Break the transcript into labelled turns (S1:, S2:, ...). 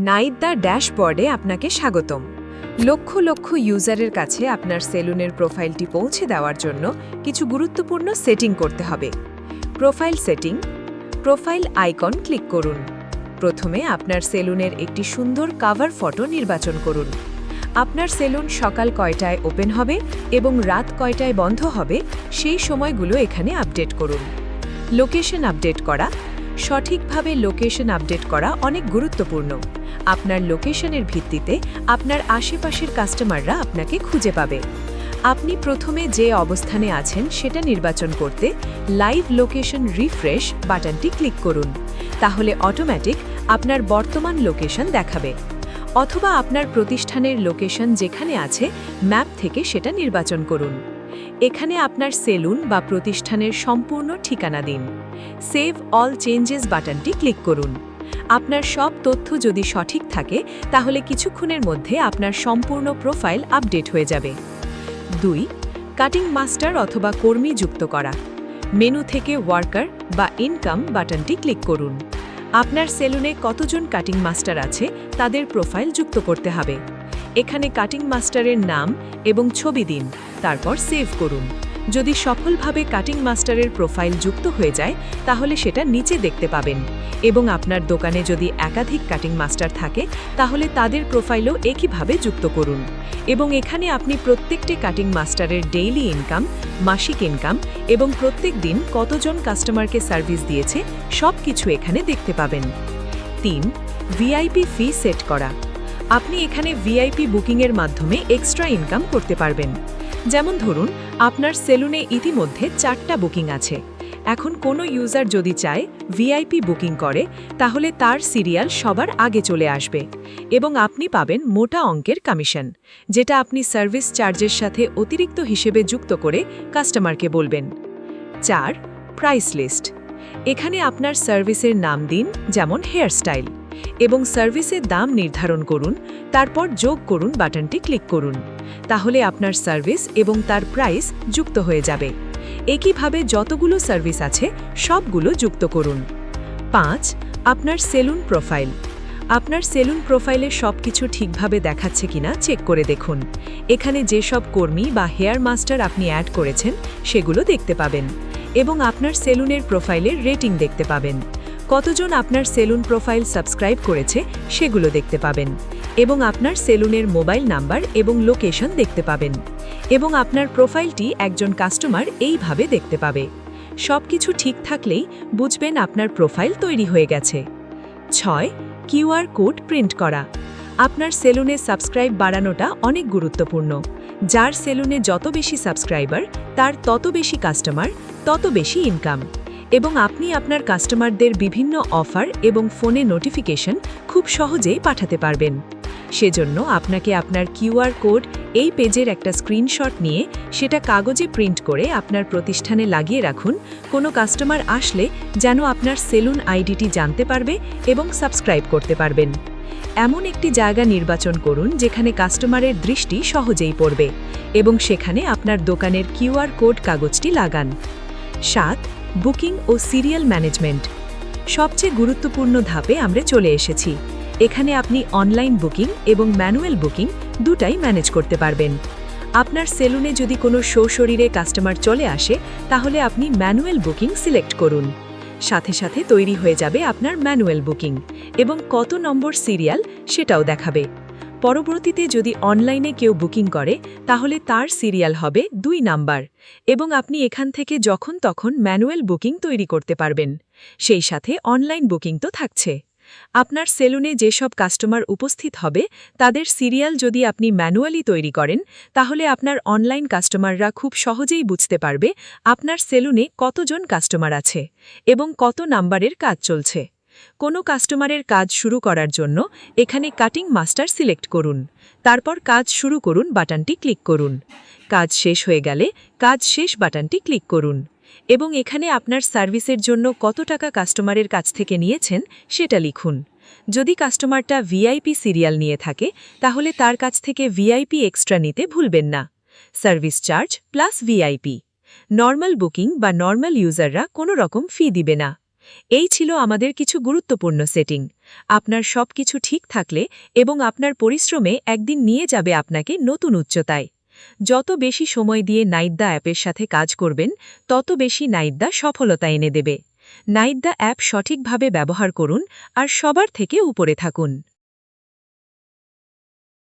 S1: নাইদা ড্যাশবোর্ডে আপনাকে স্বাগতম। লক্ষ লক্ষ ইউজারের কাছে আপনার সেলুনের প্রোফাইলটি পৌঁছে দেওয়ার জন্য কিছু গুরুত্বপূর্ণ সেটিং করতে হবে। Profile setting. Profile icon click করুন। প্রথমে আপনার সেলুনের একটি সুন্দর কভার ফটো নির্বাচন করুন। আপনার সেলুন সকাল কয়টায় ওপেন হবে এবং রাত কয়টায় বন্ধ হবে সেই সময়গুলো এখানে আপডেট করুন। লোকেশন আপডেট করা। সঠিকভাবে লোকেশন আপডেট করা অনেক গুরুত্বপূর্ণ। আপনার লোকেশনের ভিত্তিতে আপনার আশেপাশের কাস্টমাররা আপনাকে খুঁজে পাবে। আপনি প্রথমে যে অবস্থানে আছেন সেটা নির্বাচন করতে লাইভ লোকেশন রিফ্রেশ বাটনটি ক্লিক করুন। তাহলে অটোমেটিক আপনার বর্তমান লোকেশন দেখাবে। অথবা আপনার প্রতিষ্ঠানের লোকেশন যেখানে আছে ম্যাপ থেকে সেটা নির্বাচন করুন। এখানে আপনার সেলুন বা প্রতিষ্ঠানের সম্পূর্ণ ঠিকানা দিন। সেভ অল চেঞ্জেস বাটনটি ক্লিক করুন। আপনার সব তথ্য যদি সঠিক থাকে তাহলে কিছুক্ষণের মধ্যে আপনার সম্পূর্ণ প্রোফাইল আপডেট হয়ে যাবে। 2. কাটিং মাস্টার অথবা কর্মী যুক্ত করা। মেনু থেকে ওয়ার্কার বা ইনকাম বাটনটি ক্লিক করুন। আপনার সেলুনে কতজন কাটিং মাস্টার আছে তাদের প্রোফাইল যুক্ত করতে হবে। এখানে কাটিং মাস্টারের নাম এবং ছবি দিন, তারপর সেভ করুন। যদি সফলভাবে কাটিং মাস্টারের প্রোফাইল যুক্ত হয়ে যায় তাহলে সেটা নিচে দেখতে পাবেন। এবং আপনার দোকানে যদি একাধিক কাটিং মাস্টার থাকে তাহলে তাদের প্রোফাইলও একইভাবে যুক্ত করুন। এবং এখানে আপনি প্রত্যেকটি কাটিং মাস্টারের ডেইলি ইনকাম, মাসিক ইনকাম এবং প্রত্যেক দিন কতজন কাস্টমারকে সার্ভিস দিয়েছে সব কিছু এখানে দেখতে পাবেন। 3. ভিআইপি ফি সেট করা। আপনি এখানে ভিআইপি বুকিংয়ের মাধ্যমে এক্সট্রা ইনকাম করতে পারবেন। যেমন ধরুন আপনার সেলুনে ইতিমধ্যে 4টা বুকিং আছে। এখন কোনো ইউজার যদি চায় ভিআইপি বুকিং করে তাহলে তার সিরিয়াল সবার আগে চলে আসবে এবং আপনি পাবেন মোটা অঙ্কের কমিশন, যেটা আপনি সার্ভিস চার্জের সাথে অতিরিক্ত হিসেবে যুক্ত করে কাস্টমারকে বলবেন। 4. Price list. এখানে আপনার সার্ভিসের নাম দিন, যেমন হেয়ারস্টাইল, এবং সার্ভিসের দাম নির্ধারণ করুন, তারপর যোগ করুন বাটনটি ক্লিক করুন। তাহলে আপনার সার্ভিস এবং তার প্রাইস যুক্ত হয়ে যাবে। একইভাবে যতগুলো সার্ভিস আছে সবগুলো যুক্ত করুন। 5. আপনার সেলুন প্রোফাইল। আপনার সেলুন প্রোফাইলে সবকিছু ঠিকভাবে দেখাচ্ছে কিনা চেক করে দেখুন। এখানে যেসব কর্মী বা হেয়ার মাস্টার আপনি অ্যাড করেছেন সেগুলো দেখতে পাবেন এবং আপনার সেলুনের প্রোফাইলের রেটিং দেখতে পাবেন। কতজন আপনার সেলুন প্রোফাইল সাবস্ক্রাইব করেছে সেগুলো দেখতে পাবেন এবং আপনার সেলুনের মোবাইল নাম্বার এবং লোকেশন দেখতে পাবেন। এবং আপনার প্রোফাইলটি একজন কাস্টমার এইভাবে দেখতে পাবে। সবকিছু ঠিক থাকলেই বুঝবেন আপনার প্রোফাইল তৈরি হয়ে গেছে। 6. কিউআর কোড প্রিন্ট করা। আপনার সেলুনে সাবস্ক্রাইব বাড়ানোটা অনেক গুরুত্বপূর্ণ। যার সেলুনে যত বেশি সাবস্ক্রাইবার তার তত বেশি কাস্টমার, তত বেশি ইনকাম। এবং আপনি আপনার কাস্টমারদের বিভিন্ন অফার এবং ফোনে নোটিফিকেশন খুব সহজেই পাঠাতে পারবেন। সেজন্য আপনাকে আপনার কিউআর কোড এই পেজের একটা স্ক্রিনশট নিয়ে সেটা কাগজে প্রিন্ট করে আপনার প্রতিষ্ঠানে লাগিয়ে রাখুন। কোনো কাস্টমার আসলে যেন আপনার সেলুন আইডিটি জানতে পারবে এবং সাবস্ক্রাইব করতে পারবেন। এমন একটি জায়গা নির্বাচন করুন যেখানে কাস্টমারের দৃষ্টি সহজেই পড়বে এবং সেখানে আপনার দোকানের কিউআর কোড কাগজটি লাগান। 7. বুকিং ও সিরিয়াল ম্যানেজমেন্ট। সবচেয়ে গুরুত্বপূর্ণ ধাপে আমরা চলে এসেছি। এখানে আপনি অনলাইন বুকিং এবং ম্যানুয়াল বুকিং দুটাই ম্যানেজ করতে পারবেন। আপনার সেলুনে যদি কোনো শরীরে কাস্টমার চলে আসে তাহলে আপনি ম্যানুয়াল বুকিং সিলেক্ট করুন। সাথে সাথে তৈরি হয়ে যাবে আপনার ম্যানুয়াল বুকিং এবং কত নম্বর সিরিয়াল সেটাও দেখাবে। পরবর্তীতে যদি অনলাইনে কেউ বুকিং করে তাহলে তার সিরিয়াল হবে 2 নাম্বার এবং আপনি এখান থেকে যখন তখন ম্যানুয়াল বুকিং তৈরি করতে পারবেন। সেই সাথে অনলাইন বুকিং তো থাকছে। আপনার সেলুনে যেসব কাস্টমার উপস্থিত হবে তাদের সিরিয়াল যদি আপনি ম্যানুয়ালি তৈরি করেন তাহলে আপনার অনলাইন কাস্টমাররা খুব সহজেই বুঝতে পারবে আপনার সেলুনে কতজন কাস্টমার আছে এবং কত নাম্বারের কাজ চলছে। কোনো কাস্টমারের কাজ শুরু করার জন্য এখানে কাটিং মাস্টার সিলেক্ট করুন, তারপর কাজ শুরু করুন বাটনটি ক্লিক করুন। কাজ শেষ হয়ে গেলে কাজ শেষ বাটনটি ক্লিক করুন এবং এখানে আপনার সার্ভিসের জন্য কত টাকা কাস্টমারের কাছ থেকে নিয়েছেন সেটা লিখুন। যদি কাস্টমারটা ভিআইপি সিরিয়াল নিয়ে থাকে তাহলে তার কাছ থেকে ভিআইপি এক্সট্রা নিতে ভুলবেন না। Service charge plus VIP. Normal booking বা নর্মাল ইউজাররা কোনো রকম ফি দিবে না। এই ছিল আমাদের কিছু গুরুত্বপূর্ণ সেটিং। আপনার সবকিছু ঠিক থাকলে এবং আপনার পরিশ্রমে একদিন নিয়ে যাবে আপনাকে নতুন উচ্চতায়। যত বেশি সময় দিয়ে নাইটদা অ্যাপের সাথে কাজ করবেন, তত বেশি নাইটদা সফলতা এনে দেবে। নাইটদা অ্যাপ সঠিকভাবে ব্যবহার করুন আর সবার থেকে উপরে থাকুন।